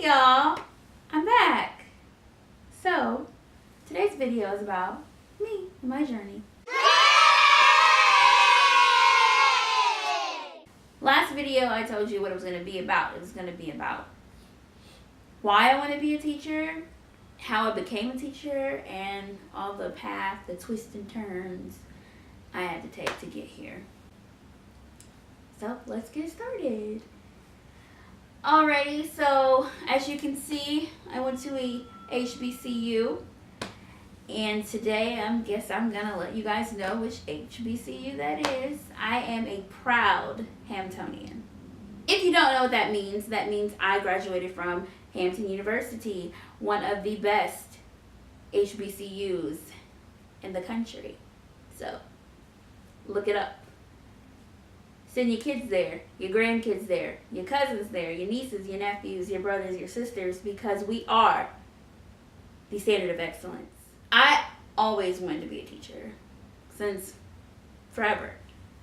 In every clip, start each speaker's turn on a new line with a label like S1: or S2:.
S1: y'all, I'm back. So, today's video is about me and my journey. Last video I told you what it was going to be about. It was going to be about why I want to be a teacher, how I became a teacher, and all the path, the twists and turns I had to take to get here. So, let's get started. Alrighty, so as you can see, I went to a HBCU, and today I'm gonna let you guys know which HBCU that is. I am a proud Hamptonian. If you don't know what that means I graduated from Hampton University, one of the best HBCUs in the country. So, look it up. Send your kids there, your grandkids there, your cousins there, your nieces, your nephews, your brothers, your sisters, because we are the standard of excellence. I always wanted to be a teacher since forever.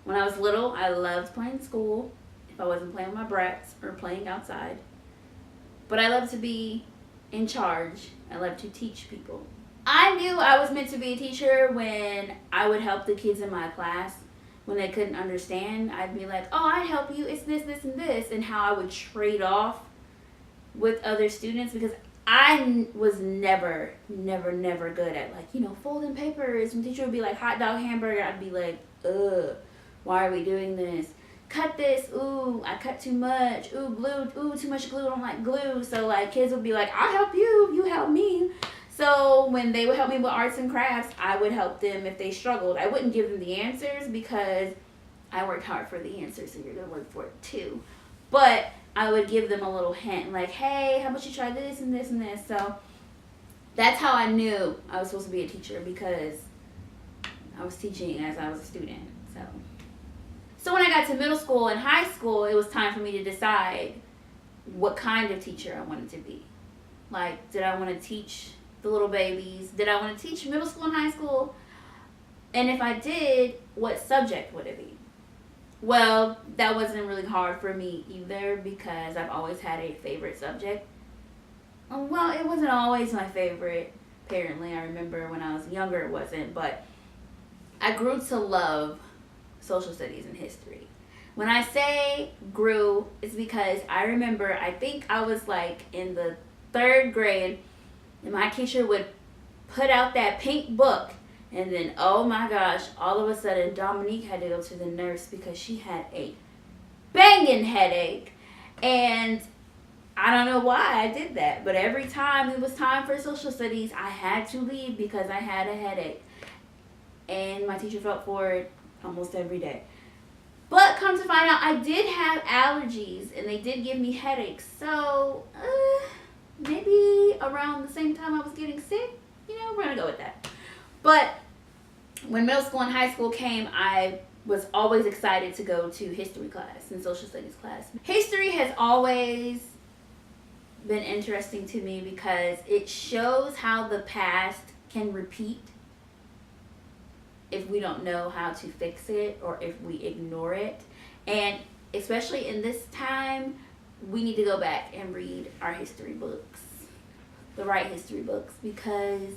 S1: When I was little, I loved playing school if I wasn't playing with my brats or playing outside. But I loved to be in charge. I loved to teach people. I knew I was meant to be a teacher when I would help the kids in my class. When they couldn't understand, I'd be like, oh, I'd help you, it's this, this, and this, and how I would trade off with other students, because I was never good at, folding papers. When teacher would be like, hot dog, hamburger, I'd be like, ugh, why are we doing this? Cut this, ooh, I cut too much, ooh, glue, ooh, too much glue, I don't like glue. So, kids would be like, I'll help you, you help me. So when they would help me with arts and crafts, I would help them if they struggled. I wouldn't give them the answers because I worked hard for the answers, so you're going to work for it too. But I would give them a little hint, like, hey, how about you try this and this and this? So that's how I knew I was supposed to be a teacher, because I was teaching as I was a student. So when I got to middle school and high school, it was time for me to decide what kind of teacher I wanted to be. Did I want to teach the little babies? Did I want to teach middle school and high school? And if I did, what subject would it be? Well, that wasn't really hard for me either, because I've always had a favorite subject. Well, it wasn't always my favorite. Apparently, I remember when I was younger it wasn't, but I grew to love social studies and history. When I say grew, it's because I remember, I think I was in the 3rd grade, and my teacher would put out that pink book, and then, oh my gosh, all of a sudden Dominique had to go to the nurse because she had a banging headache. And I don't know why I did that, but every time it was time for social studies, I had to leave because I had a headache. And my teacher felt for it almost every day. But come to find out, I did have allergies, and they did give me headaches. So, maybe around the same time I was getting sick, we're going to go with that. But when middle school and high school came, I was always excited to go to history class and social studies class. History has always been interesting to me because it shows how the past can repeat if we don't know how to fix it or if we ignore it. And especially in this time, we need to go back and read our history books, the right history books, because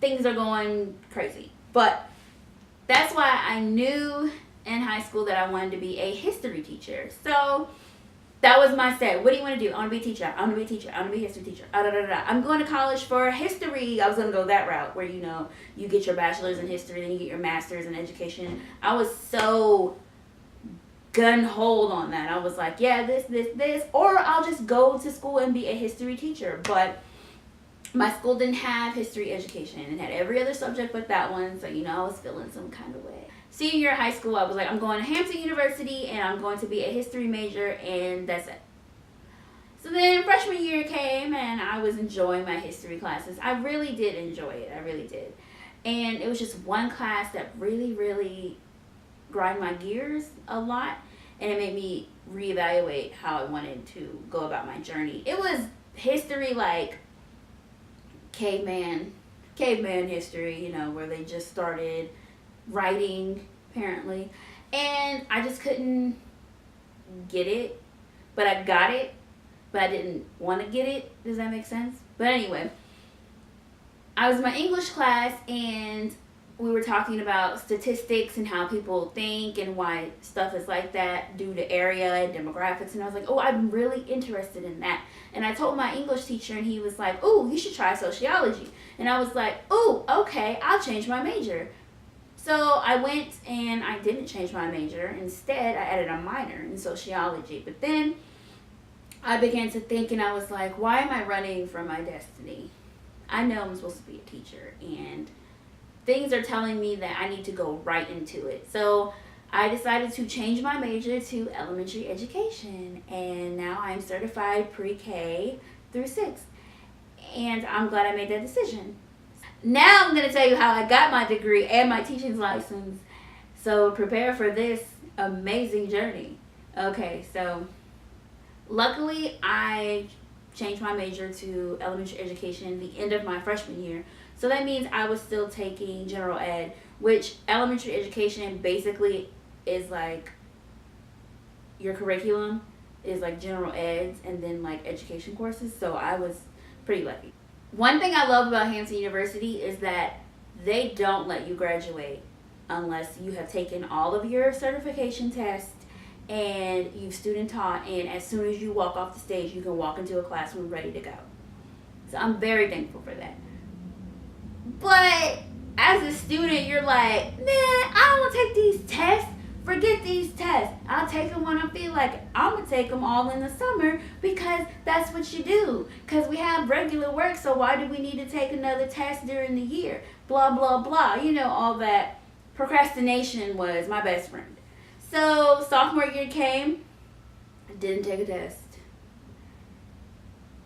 S1: things are going crazy. But that's why I knew in high school that I wanted to be a history teacher. So that was my set. What do you want to do? I want to be a teacher. I want to be a teacher. I want to be a history teacher. I'm going to college for history. I was going to go that route where, you get your bachelor's in history, then you get your master's in education. I was so gun-ho on that. I was like, yeah, this, or I'll just go to school and be a history teacher. But my school didn't have history education. It had every other subject but that one, so I was feeling some kind of way. Senior year of high school, I was like, I'm going to Hampton University, and I'm going to be a history major, and that's it. So then freshman year came, and I was enjoying my history classes. I really did enjoy it. I really did. And it was just one class that really grind my gears a lot, and it made me reevaluate how I wanted to go about my journey. It was history caveman history, where they just started writing, apparently. And I just couldn't get it, but I got it. but I didn't want to get it. Does that make sense? But anyway, I was in my English class and we were talking about statistics and how people think and why stuff is like that due to area and demographics. And I was like, oh, I'm really interested in that. And I told my English teacher and he was like, oh, you should try sociology. And I was like, oh, okay, I'll change my major. So I went and I didn't change my major. Instead, I added a minor in sociology. But then I began to think and I was like, why am I running from my destiny? I know I'm supposed to be a teacher and things are telling me that I need to go right into it. So I decided to change my major to elementary education, and now I'm certified pre-K through 6. And I'm glad I made that decision. Now I'm going to tell you how I got my degree and my teaching license. So prepare for this amazing journey. Okay, so luckily I changed my major to elementary education the end of my freshman year. So that means I was still taking general ed, which elementary education basically is like your curriculum is like general eds and then like education courses. So I was pretty lucky. One thing I love about Hampton University is that they don't let you graduate unless you have taken all of your certification tests and you've student taught, and as soon as you walk off the stage, you can walk into a classroom ready to go. So I'm very thankful for that. But as a student, you're like, man, I don't want to take these tests. Forget these tests. I'll take them when I feel like it. I'm going to take them all in the summer because that's what you do. Because we have regular work, so why do we need to take another test during the year? Blah, blah, blah. You know, all that. Procrastination was my best friend. So sophomore year came, I didn't take a test.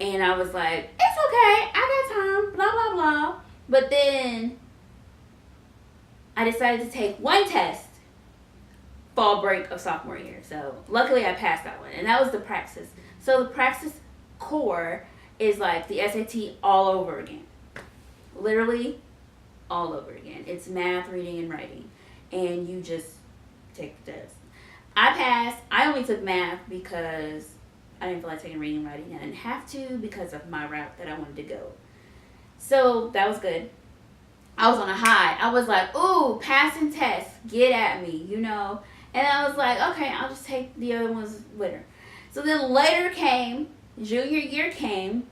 S1: And I was like, it's okay, I got time, blah, blah, blah. But then I decided to take one test fall break of sophomore year. So luckily I passed that one. And that was the Praxis. So the Praxis core is like the SAT all over again. Literally all over again. It's math, reading, and writing. And you just take the test. I passed. I only took math because I didn't feel like taking reading and writing. I didn't have to because of my route that I wanted to go. So that was good. I was on a high. I was like, ooh, passing tests, get at me, you know. And I was like, okay, I'll just take the other ones later. So then later came, junior year came,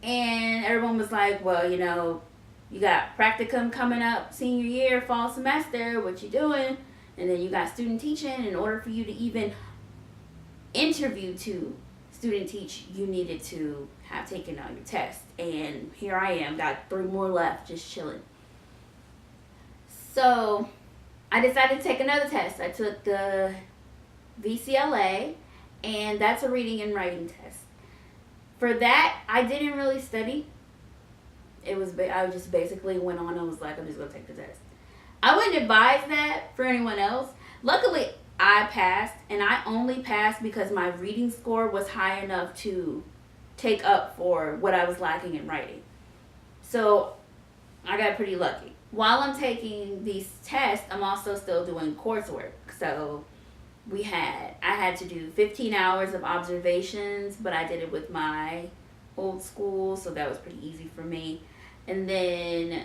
S1: and everyone was like, well, you know, you got practicum coming up senior year, fall semester, what you doing? And then you got student teaching. In order for you to even interview to student teach, you needed to have taken all your tests. And here I am, got 3 more left, just chilling. So I decided to take another test. I took the VCLA, and that's a reading and writing test. For that, I didn't really study. I just basically went on and was like, I'm just going to take the test. I wouldn't advise that for anyone else. Luckily, I passed, and I only passed because my reading score was high enough to take up for what I was lacking in writing. So I got pretty lucky. While I'm taking these tests, I'm also still doing coursework. So I had to do 15 hours of observations, but I did it with my old school, so that was pretty easy for me. And then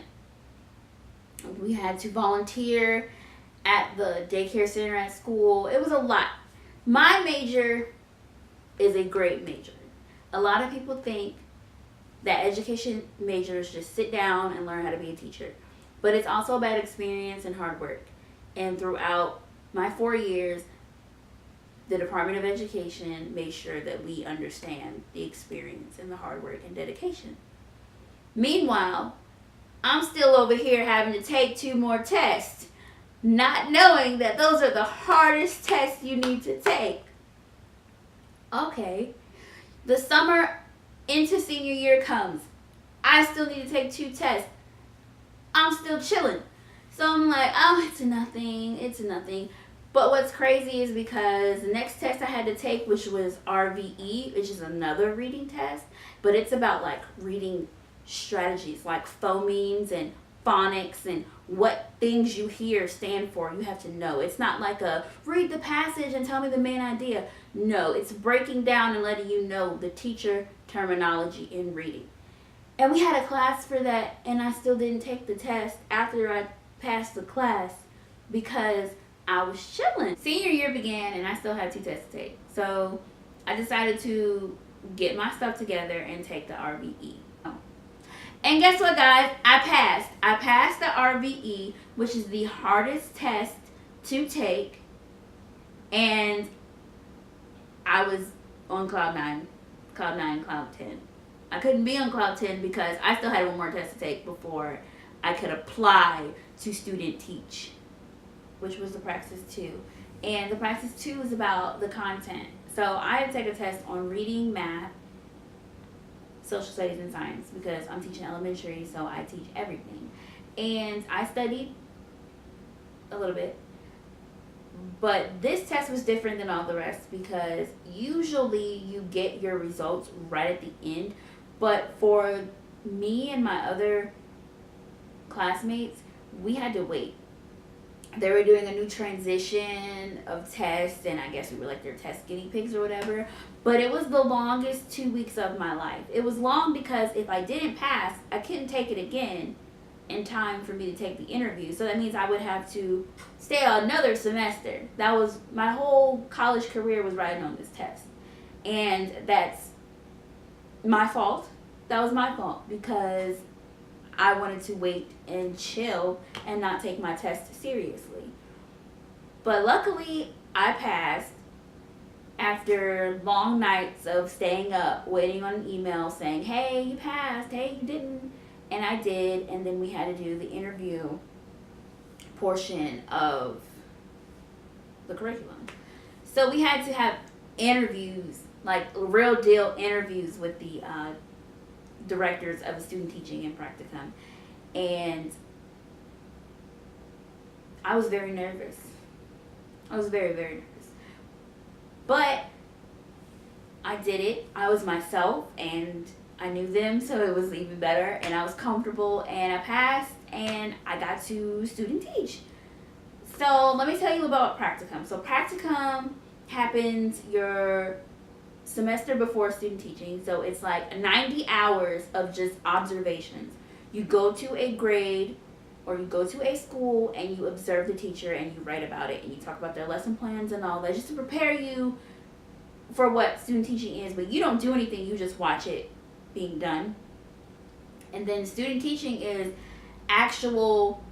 S1: we had to volunteer at the daycare center at school. It was a lot. My major is a great major. A lot of people think that education majors just sit down and learn how to be a teacher. But it's also about experience and hard work. And throughout my 4 years, the Department of Education made sure that we understand the experience and the hard work and dedication. Meanwhile, I'm still over here having to take 2 more tests, not knowing that those are the hardest tests you need to take. Okay, the summer into senior year comes. I still need to take 2 tests. I'm still chilling. So I'm like, oh, it's nothing. But what's crazy is because the next test I had to take, which was RVE, which is another reading test, but it's about like reading strategies like phonemes and phonics and what things you hear stand for. You have to know. It's not like a read the passage and tell me the main idea. No, it's breaking down and letting you know the teacher terminology in reading. And we had a class for that, and I still didn't take the test after I passed the class because I was chilling. Senior year began, and I still had 2 tests to take. So I decided to get my stuff together and take the RVE. And guess what, guys? I passed. I passed the RVE, which is the hardest test to take, and I was on cloud 9, cloud 10. I couldn't be on cloud 10 because I still had one more test to take before I could apply to student teach, which was the Praxis 2. And the Praxis 2 is about the content. So I had to take a test on reading, math, social studies, and science because I'm teaching elementary, so I teach everything. And I studied a little bit. But this test was different than all the rest because usually you get your results right at the end. But for me and my other classmates, we had to wait. They were doing a new transition of tests, and I guess we were like their test guinea pigs or whatever. But it was the longest 2 weeks of my life. It was long because if I didn't pass, I couldn't take it again in time for me to take the interview. So that means I would have to stay another semester. That was my whole college career was riding on this test. And that's my fault. That was my fault because I wanted to wait and chill and not take my test seriously. But luckily, I passed after long nights of staying up, waiting on an email saying, hey, you passed, hey, you didn't. And I did, and then we had to do the interview portion of the curriculum. So we had to have interviews, like real deal interviews with the directors of the student teaching and practicum. And I was very nervous. I was very, very nervous. But I did it. I was myself, and I knew them, so it was even better, and I was comfortable, and I passed, and I got to student teach. So let me tell you about practicum. So practicum happens your semester before student teaching, so it's like 90 hours of just observations. You go to a grade or you go to a school and you observe the teacher and you write about it and you talk about their lesson plans and all that just to prepare you for what student teaching is, but you don't do anything, you just watch it being done. And then student teaching is actual,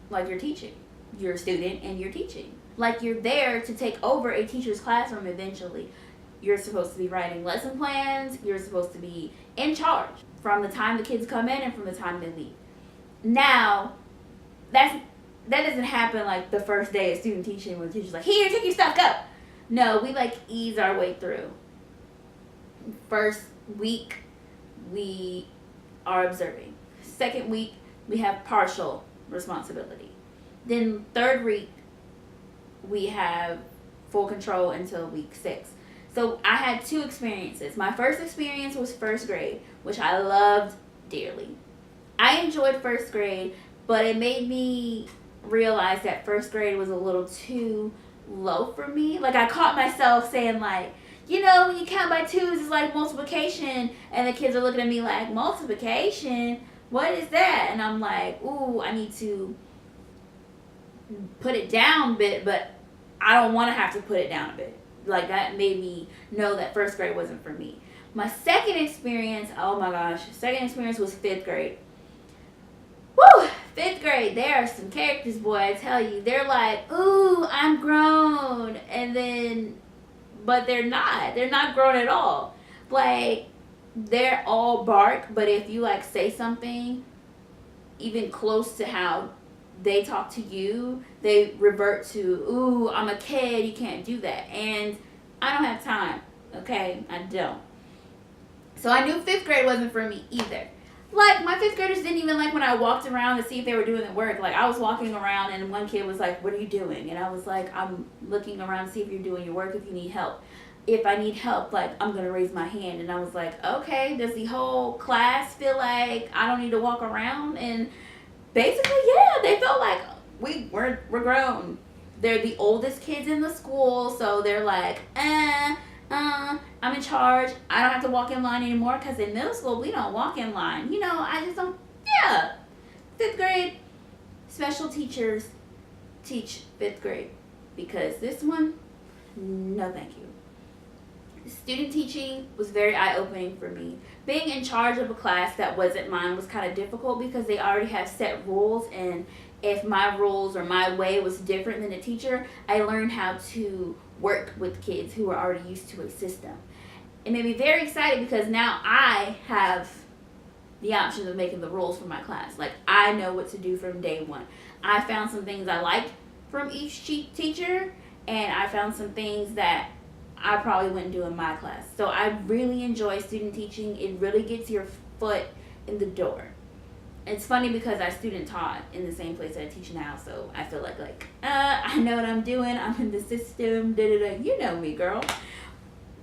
S1: like you're teaching. You're a student and you're teaching. Like you're there to take over a teacher's classroom eventually. You're supposed to be writing lesson plans. You're supposed to be in charge from the time the kids come in and from the time they leave. Now, that doesn't happen like the first day of student teaching when the teacher's like, here, take your stuff, go. No, we like ease our way through. First week, we are observing. Second week, we have partial responsibility. Then third week, we have full control until week 6. So I had 2 experiences. My first experience was first grade, which I loved dearly. I enjoyed first grade, but it made me realize that first grade was a little too low for me. Like I caught myself saying like, you know, when you count by 2s, it's like multiplication. And the kids are looking at me like, multiplication? What is that? And I'm like, ooh, I need to put it down a bit, but I don't want to have to put it down a bit. Like that made me know that first grade wasn't for me. My second experience, oh my gosh, second experience was 5th grade. Woo! 5th grade, there are some characters, boy, I tell you. They're like, ooh, I'm grown. And then, but they're not. They're not grown at all. Like, they're all bark, but if you like say something even close to how they talk to you, they revert to, ooh, I'm a kid, you can't do that. And I don't have time, okay? I don't. So I knew 5th grade wasn't for me either. Like, my 5th graders didn't even like when I walked around to see if they were doing the work. Like, I was walking around and one kid was like, what are you doing? And I was like, I'm looking around to see if you're doing your work, if you need help. If I need help, like, I'm going to raise my hand. And I was like, okay, does the whole class feel like I don't need to walk around? And basically, yeah, they felt like we're grown. they're the oldest kids in the school, so they're like, I'm in charge. I don't have to walk in line anymore, because in middle school, we don't walk in line. You know, I just don't, yeah. 5th grade, special teachers teach 5th grade, because this one, no thank you. Student teaching was very eye-opening for me. Being in charge of a class that wasn't mine was kind of difficult, because they already have set rules, and if my rules or my way was different than the teacher, I learned how to work with kids who were already used to a system. It made me very excited, because now I have the option of making the rules for my class. Like, I know what to do from day one. I found some things I liked from each teacher, and I found some things that I probably wouldn't do in my class. So I really enjoy student teaching. It really gets your foot in the door. It's funny, because I student taught in the same place that I teach now, so I feel like I know what I'm doing. I'm in the system. You know me, girl.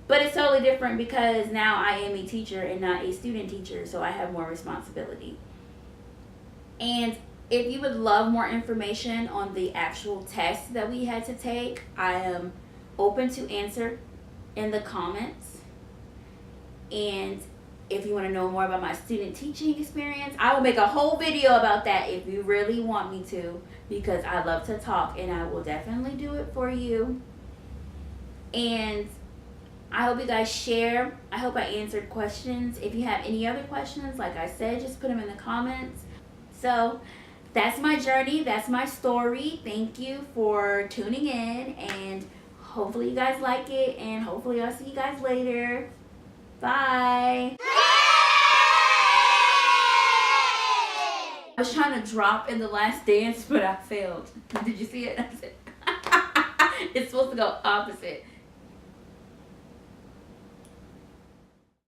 S1: But it's totally different, because now I am a teacher and not a student teacher, so I have more responsibility. And if you would love more information on the actual test that we had to take, I am open to answer in the comments. And if you want to know more about my student teaching experience, I will make a whole video about that if you really want me to, because I love to talk, and I will definitely do it for you. And I hope you guys share. I hope I answered questions. If you have any other questions, like I said, just put them in the comments. So that's my journey. That's my story. Thank you for tuning in, and hopefully you guys like it, and hopefully I'll see you guys later. Bye. I was trying to drop in the last dance, but I failed. Did you see it? It's supposed to go opposite.